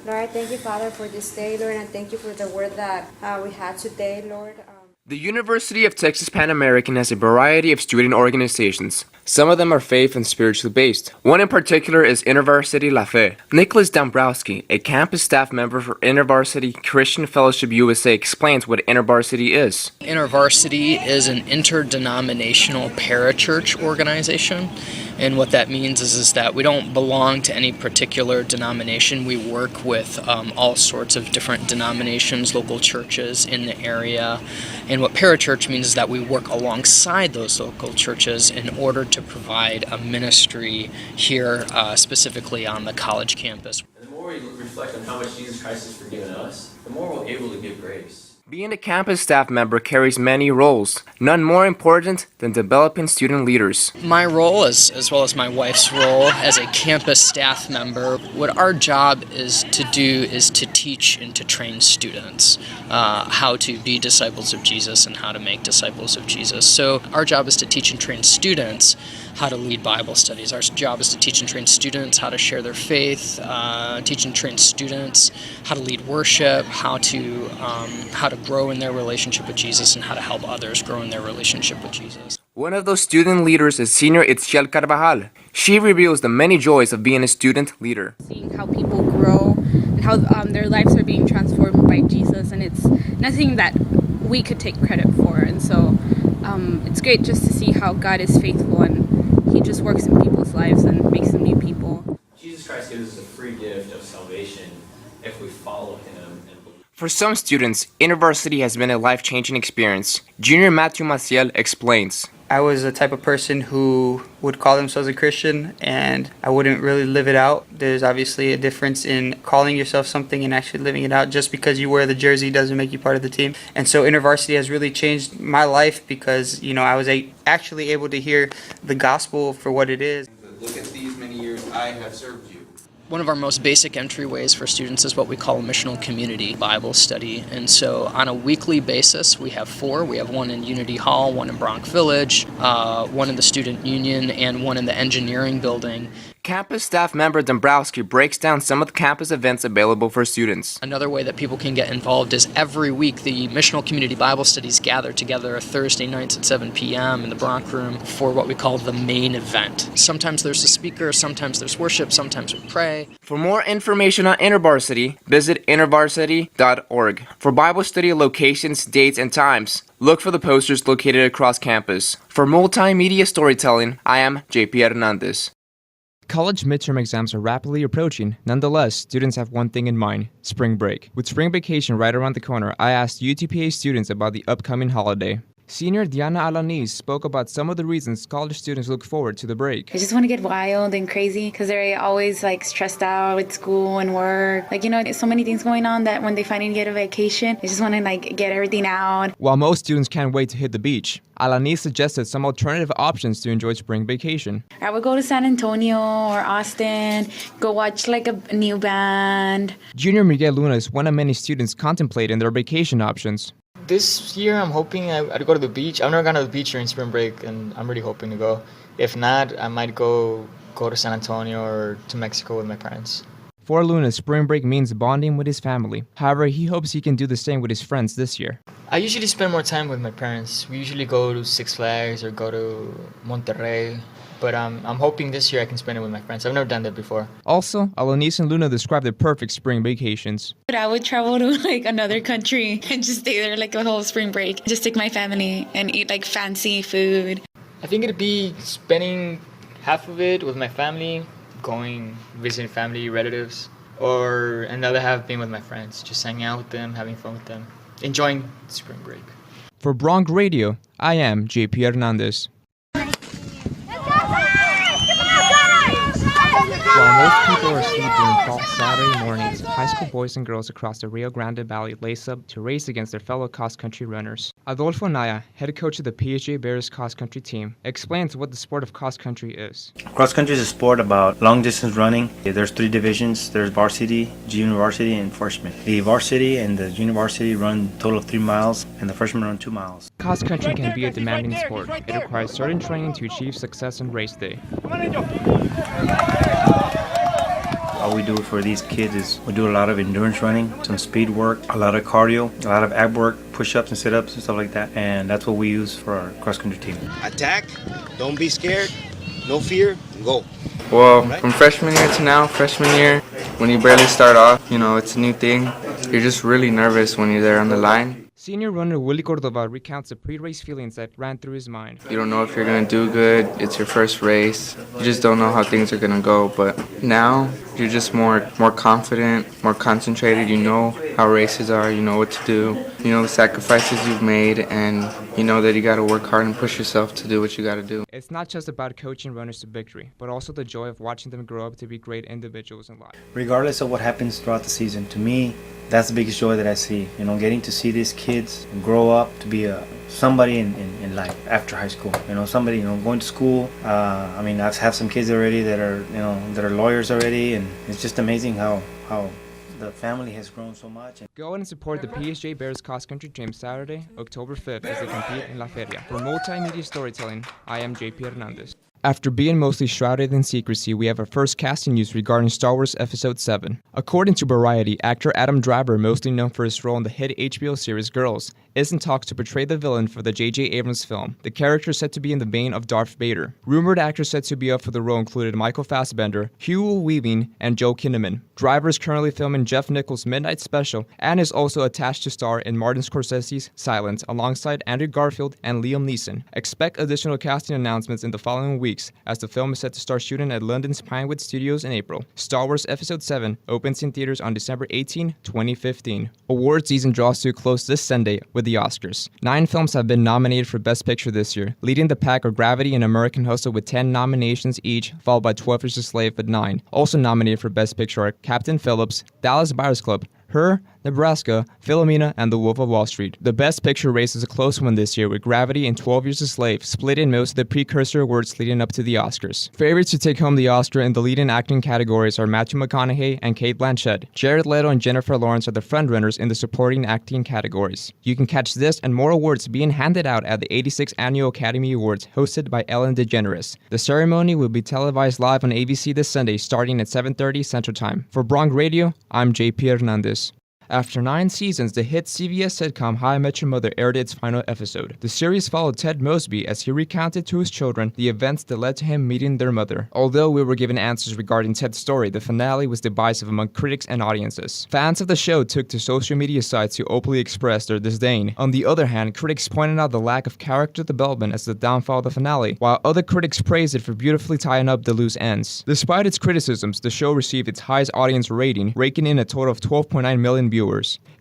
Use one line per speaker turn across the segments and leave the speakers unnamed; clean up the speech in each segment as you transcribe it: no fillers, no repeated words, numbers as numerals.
Lord, I thank you, Father, for this day, Lord, and I thank you for the word that we had today, Lord.
The University of Texas Pan American has a variety of student organizations. Some of them are faith and spiritually based. One in particular is InterVarsity La Fe. Nicholas Dombrowski, a campus staff member for InterVarsity Christian Fellowship USA, explains what InterVarsity is.
InterVarsity is an interdenominational parachurch organization, and what that means is that we don't belong to any particular denomination. We work with all sorts of different denominations, local churches in the area. And what parachurch means is that we work alongside those local churches in order to provide a ministry here, specifically on the college campus.
And the more we reflect on how much Jesus Christ has forgiven us, the more we're able to give grace.
Being a campus staff member carries many roles, none more important than developing student leaders.
My role, as well as my wife's role as a campus staff member, what our job is to do is to teach and to train students how to be disciples of Jesus and how to make disciples of Jesus. So our job is to teach and train students how to lead Bible studies. Our job is to teach and train students how to share their faith, teach and train students how to lead worship, how to grow in their relationship with Jesus, and how to help others grow in their relationship with Jesus.
One of those student leaders is Senior Itziel Carvajal. She reveals the many joys of being a student leader.
Seeing how people grow and how their lives are being transformed by Jesus, and it's nothing that we could take credit for. And so it's great just to see how God is faithful and He just works in people's lives and makes them new people.
Jesus Christ gives us a free gift of salvation if we follow Him and believe.
For some students, InterVarsity has been a life-changing experience. Junior Matthew Maciel explains.
I was the type of person who would call themselves a Christian and I wouldn't really live it out. There's obviously a difference in calling yourself something and actually living it out. Just because you wear the jersey doesn't make you part of the team. And so InterVarsity has really changed my life because, I was actually able to hear the gospel for what it is.
Look at these many years I have served you.
One of our most basic entryways for students is what we call a missional community Bible study. And so on a weekly basis, we have 4. We have one in Unity Hall, one in Bronx Village, one in the Student Union, and one in the engineering building.
Campus staff member Dombrowski breaks down some of the campus events available for students.
Another way that people can get involved is every week the missional community Bible studies gather together Thursday nights at 7 p.m. in the Bronx Room for what we call the main event. Sometimes there's a speaker, sometimes there's worship, sometimes we pray.
For more information on InterVarsity, visit intervarsity.org. For Bible study locations, dates, and times, look for the posters located across campus. For multimedia storytelling, I am JP Hernandez. College midterm exams are rapidly approaching. Nonetheless, students have one thing in mind: spring break. With spring vacation right around the corner, I asked UTPA students about the upcoming holiday. Senior Diana Alanis spoke about some of the reasons college students look forward to the break.
I just want to get wild and crazy because they're always stressed out with school and work. So many things going on that when they finally get a vacation, they just want to get everything out.
While most students can't wait to hit the beach, Alanis suggested some alternative options to enjoy spring vacation.
I would go to San Antonio or Austin, go watch a new band.
Junior Miguel Luna is one of many students contemplating their vacation options.
This year, I'm hoping I'd go to the beach. I've never gone to the beach during spring break, and I'm really hoping to go. If not, I might go to San Antonio or to Mexico with my parents.
For Luna, spring break means bonding with his family. However, he hopes he can do the same with his friends this year.
I usually spend more time with my parents. We usually go to Six Flags or go to Monterrey. But I'm hoping this year I can spend it with my friends. I've never done that before.
Also, Alanis and Luna describe their perfect spring vacations.
I would travel to another country and just stay there a whole spring break. Just take my family and eat fancy food.
I think it'd be spending half of it with my family, visiting family, relatives, or another half being with my friends, just hanging out with them, having fun with them, enjoying spring break.
For Bronx Radio, I am JP Hernandez. While most people are asleep during fall Saturday mornings, high school boys and girls across the Rio Grande Valley lace up to race against their fellow cross-country runners. Adolfo Naya, head coach of the PHJ Bears cross-country team, explains what the sport of cross-country is.
Cross-country is a sport about long-distance running. There's 3 divisions. There's varsity, junior varsity, and freshman. The varsity and the junior varsity run a total of 3 miles, and the freshmen run 2 miles.
Cross-country can be a demanding sport. It requires certain training to achieve success on race day.
all we do for these kids is we do a lot of endurance running, some speed work, a lot of cardio, a lot of ab work, push-ups and sit-ups and stuff like that. And that's what we use for our cross-country team.
Attack, don't be scared, no fear, go.
Well, from freshman year to now, freshman year, when you barely start off, it's a new thing. You're just really nervous when you're there on the line.
Senior runner Willie Cordova recounts the pre-race feelings that ran through his mind.
You don't know if you're going to do good. It's your first race. You just don't know how things are going to go. But now, you're just more confident, more concentrated. You know how races are. You know what to do. You know the sacrifices you've made. And you know that you got to work hard and push yourself to do what you got to do.
It's not just about coaching runners to victory, but also the joy of watching them grow up to be great individuals in life.
Regardless of what happens throughout the season, to me, that's the biggest joy that I see. Getting to see these kids grow up to be somebody in life after high school. Somebody going to school. I've had some kids already that are lawyers already, and it's just amazing how the family has grown so much.
Go and support the PSJ Bears cross country team Saturday, October 5th as they compete in La Feria. For multimedia storytelling, I am JP Hernandez. After being mostly shrouded in secrecy, we have our first casting news regarding Star Wars Episode 7. According to Variety, actor Adam Driver, mostly known for his role in the hit HBO series Girls, is in talks to portray the villain for the J.J. Abrams film. The character is said to be in the vein of Darth Vader. Rumored actors said to be up for the role included Michael Fassbender, Hugo Weaving, and Joe Kinnaman. Driver is currently filming Jeff Nichols' Midnight Special and is also attached to star in Martin Scorsese's Silence alongside Andrew Garfield and Liam Neeson. Expect additional casting announcements in the following weeks, as the film is set to start shooting at London's Pinewood Studios in April. Star Wars Episode 7 opens in theaters on December 18, 2015. Award season draws to a close this Sunday with the Oscars. 9 films have been nominated for Best Picture this year. Leading the pack are Gravity and American Hustle with 10 nominations each, followed by 12 Years a Slave with 9. Also nominated for Best Picture are Captain Phillips, Dallas Buyers Club, Her, Nebraska, Philomena, and The Wolf of Wall Street. The Best Picture race is a close one this year, with Gravity and 12 Years a Slave split in most of the precursor awards leading up to the Oscars. Favorites to take home the Oscar in the leading acting categories are Matthew McConaughey and Cate Blanchett. Jared Leto and Jennifer Lawrence are the frontrunners in the supporting acting categories. You can catch this and more awards being handed out at the 86th Annual Academy Awards, hosted by Ellen DeGeneres. The ceremony will be televised live on ABC this Sunday, starting at 7:30 Central Time. For Bronx Radio, I'm JP Hernandez. After 9 seasons, the hit CBS sitcom How I Met Your Mother aired its final episode. The series followed Ted Mosby as he recounted to his children the events that led to him meeting their mother. Although we were given answers regarding Ted's story, the finale was divisive among critics and audiences. Fans of the show took to social media sites to openly express their disdain. On the other hand, critics pointed out the lack of character development as the downfall of the finale, while other critics praised it for beautifully tying up the loose ends. Despite its criticisms, the show received its highest audience rating, raking in a total of 12.9 million viewers.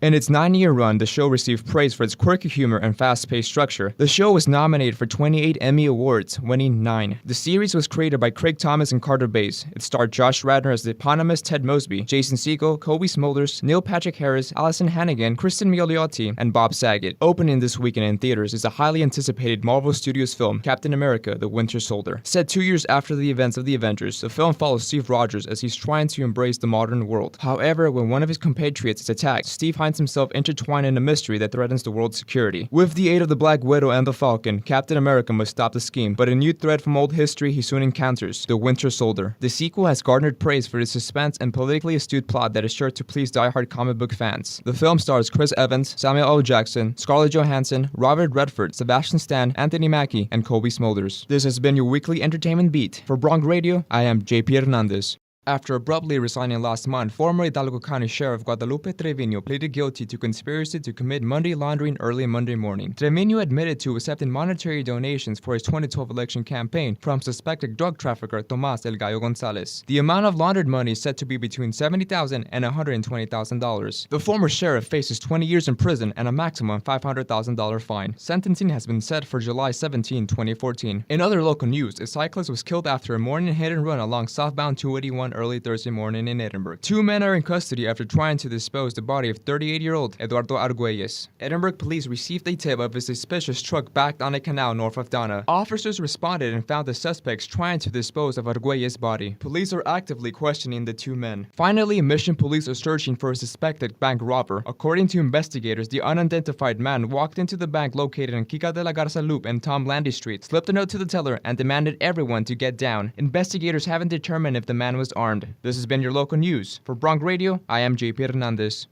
In its 9-year run, the show received praise for its quirky humor and fast-paced structure. The show was nominated for 28 Emmy Awards, winning 9. The series was created by Craig Thomas and Carter Bays. It starred Josh Radnor as the eponymous Ted Mosby, Jason Segel, Kobe Smulders, Neil Patrick Harris, Allison Hannigan, Kristen Milioti, and Bob Saget. Opening this weekend in theaters is the highly anticipated Marvel Studios film Captain America: The Winter Soldier. Set 2 years after the events of the Avengers, the film follows Steve Rogers as he's trying to embrace the modern world. However, when one of his compatriots is attacked, Steve finds himself intertwined in a mystery that threatens the world's security. With the aid of the Black Widow and the Falcon, Captain America must stop the scheme, but a new threat from old history he soon encounters: the Winter Soldier. The sequel has garnered praise for its suspense and politically astute plot that is sure to please die-hard comic book fans. The film stars Chris Evans, Samuel L. Jackson, Scarlett Johansson, Robert Redford, Sebastian Stan, Anthony Mackie, and Kobe Smulders. This has been your weekly entertainment beat. For Bronx Radio, I am JP Hernandez. After abruptly resigning last month, former Hidalgo County Sheriff Guadalupe Trevino pleaded guilty to conspiracy to commit money laundering early Monday morning. Trevino admitted to accepting monetary donations for his 2012 election campaign from suspected drug trafficker Tomas El Gallo Gonzalez. The amount of laundered money is said to be between $70,000 and $120,000. The former sheriff faces 20 years in prison and a maximum $500,000 fine. Sentencing has been set for July 17, 2014. In other local news, a cyclist was killed after a morning hit and run along southbound 281 early Thursday morning in Edinburgh. 2 men are in custody after trying to dispose the body of 38-year-old Eduardo Argüelles. Edinburgh police received a tip of a suspicious truck backed on a canal north of Donna. Officers responded and found the suspects trying to dispose of Argüelles' body. Police are actively questioning the 2 men. Finally, Mission police are searching for a suspected bank robber. According to investigators, the unidentified man walked into the bank located in Kika de la Garza Loop and Tom Landy Street, slipped a note to the teller, and demanded everyone to get down. Investigators haven't determined if the man was
armed. This has been your local news. For Bronx Radio, I am JP Hernandez.